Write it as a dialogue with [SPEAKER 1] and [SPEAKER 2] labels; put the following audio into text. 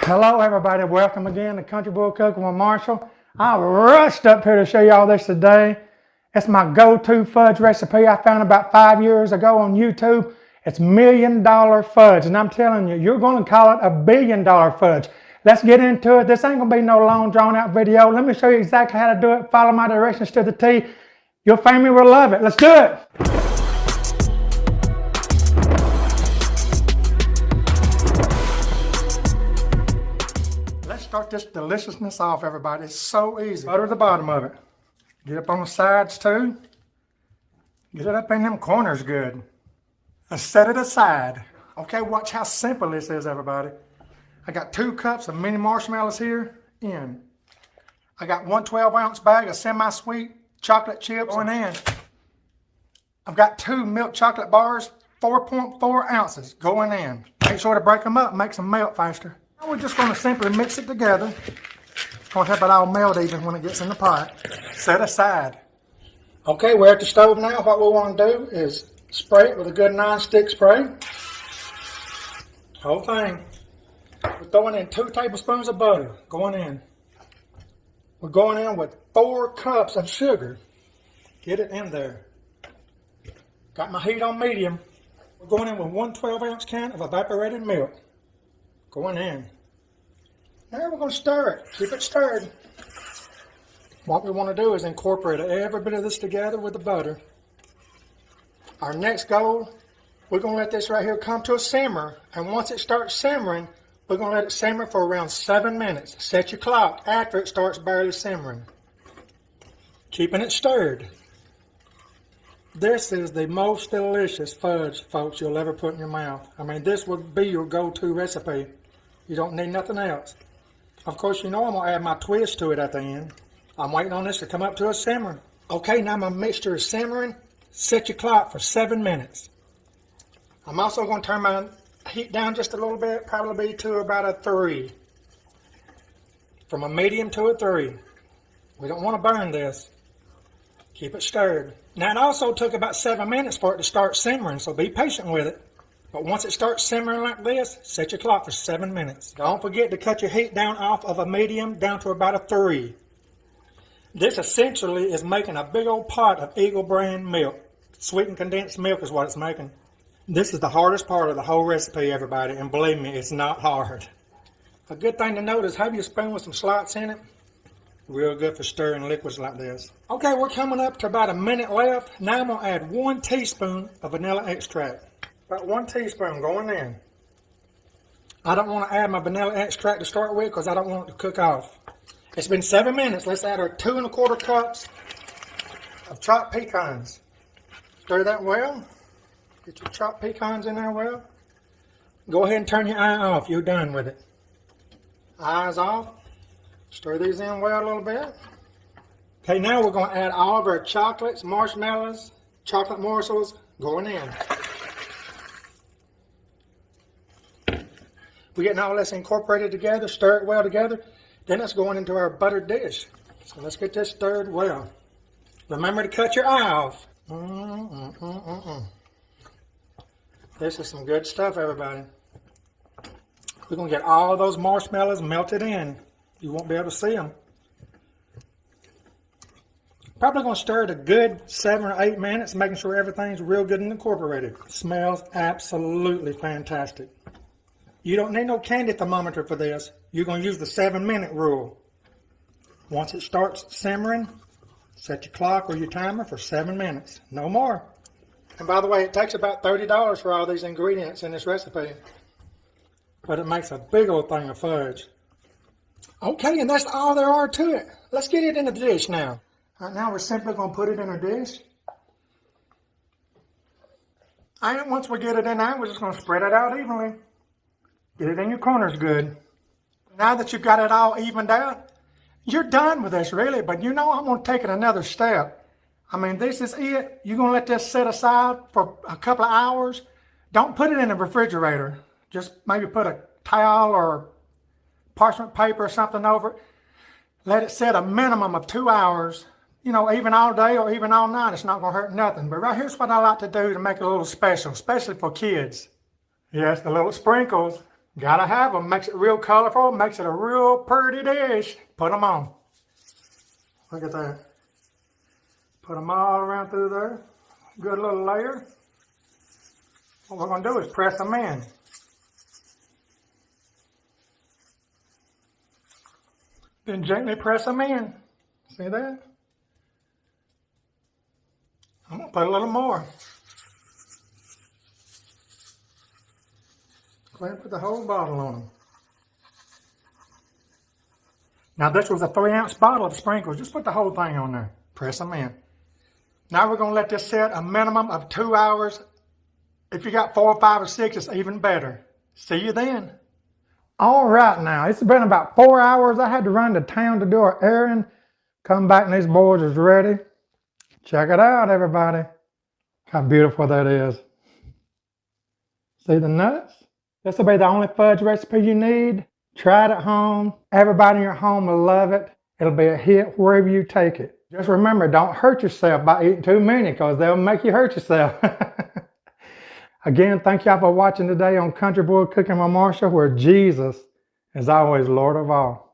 [SPEAKER 1] Hello everybody, welcome again to Country Boy Cooking with Marshall. I rushed up here to show you all this today. It's my go-to fudge recipe I found about 5 years ago on YouTube. It's $1 million fudge, and I'm telling you, you're going to call it a $1 billion fudge. Let's get into it. This ain't going to be no long drawn-out video. Let me show you exactly how to do it. Follow my directions to the T. Your family will love it. Let's do it. Start this deliciousness off, everybody. It's so easy. Butter the bottom of it. Get up on the sides too. Get it up in them corners good. And set it aside. Okay, watch how simple this is, everybody. I got 2 cups of mini marshmallows here in. I got 1 12-ounce bag of semi-sweet chocolate chips going in. I've got 2 milk chocolate bars, 4.4 ounces going in. Make sure to break them up, makes them melt faster. Now we're just going to simply mix it together. It's going to help it all melt even when it gets in the pot. Set aside. Okay, we're at the stove now. What we want to do is spray it with a good non-stick spray. Whole thing. We're throwing in 2 tablespoons of butter. Going in. We're going in with 4 cups of sugar. Get it in there. Got my heat on medium. We're going in with 1 12-ounce can of evaporated milk. Going in. Now we're going to stir it. Keep it stirred. What we want to do is incorporate every bit of this together with the butter. Our next goal, we're going to let this right here come to a simmer. And once it starts simmering, we're going to let it simmer for around 7 minutes. Set your clock after it starts barely simmering. Keeping it stirred. This is the most delicious fudge, folks, you'll ever put in your mouth. I mean, this would be your go-to recipe. You don't need nothing else. Of course, you know I'm going to add my twist to it at the end. I'm waiting on this to come up to a simmer. Okay, now my mixture is simmering. Set your clock for 7 minutes. I'm also going to turn my heat down just a little bit, probably to about a 3. From a medium to a 3. We don't want to burn this. Keep it stirred. Now it also took about 7 minutes for it to start simmering, so be patient with it. But once it starts simmering like this, set your clock for 7 minutes. Don't forget to cut your heat down off of a medium down to about a 3. This essentially is making a big old pot of Eagle brand milk. Sweetened condensed milk is what it's making. This is the hardest part of the whole recipe, everybody, and believe me, it's not hard. A good thing to note is have your spoon with some slots in it. Real good for stirring liquids like this. Okay, we're coming up to about a minute left. Now I'm going to add 1 teaspoon of vanilla extract. About 1 teaspoon going in. I don't want to add my vanilla extract to start with because I don't want it to cook off. It's been 7 minutes. Let's add our 2 1/4 cups of chopped pecans. Stir that well. Get your chopped pecans in there well. Go ahead and turn your eye off. You're done with it. Eyes off. Stir these in well a little bit. Okay, now we're going to add all of our chocolates, marshmallows, chocolate morsels going in. We're getting all this incorporated together, stir it well together. Then it's going into our buttered dish. So let's get this stirred well. Remember to cut your eye off. This is some good stuff, everybody. We're going to get all of those marshmallows melted in. You won't be able to see them. Probably going to stir it a good 7 or 8 minutes, making sure everything's real good and incorporated. Smells absolutely fantastic. You don't need no candy thermometer for this. You're going to use the 7-minute rule. Once it starts simmering, set your clock or your timer for 7 minutes. No more. And by the way, it takes about $30 for all these ingredients in this recipe. But it makes a big old thing of fudge. Okay, and that's all there are to it. Let's get it in the dish now. All right, now we're simply going to put it in a dish. And once we get it in there, we're just going to spread it out evenly. Get it in your corners good. Now that you've got it all evened out, you're done with this really, but you know I'm going to take it another step. I mean, this is it. You're going to let this set aside for a couple of hours. Don't put it in the refrigerator. Just maybe put a towel or parchment paper or something over it. Let it set a minimum of 2 hours. You know, even all day or even all night, it's not going to hurt nothing. But right here's what I like to do to make it a little special, especially for kids. Yes, the little sprinkles. Gotta have them. Makes it real colorful. Makes it a real pretty dish. Put them on. Look at that. Put them all around through there. Good little layer. What we're going to do is press them in. Then gently press them in. See that? I'm going to put a little more. Go ahead and put the whole bottle on them. Now this was a 3-ounce bottle of sprinkles. Just put the whole thing on there. Press them in. Now we're going to let this set a minimum of 2 hours. If you got 4, 5, or 6, it's even better. See you then. All right now, it's been about 4 hours. I had to run to town to do an errand. Come back and these boys is ready. Check it out, everybody. How beautiful that is. See the nuts? This will be the only fudge recipe you need. Try it at home. Everybody in your home will love it. It'll be a hit wherever you take it. Just remember, don't hurt yourself by eating too many because they'll make you hurt yourself. Again, thank y'all for watching today on Country Boy Cooking with Marshall, where Jesus is always Lord of all.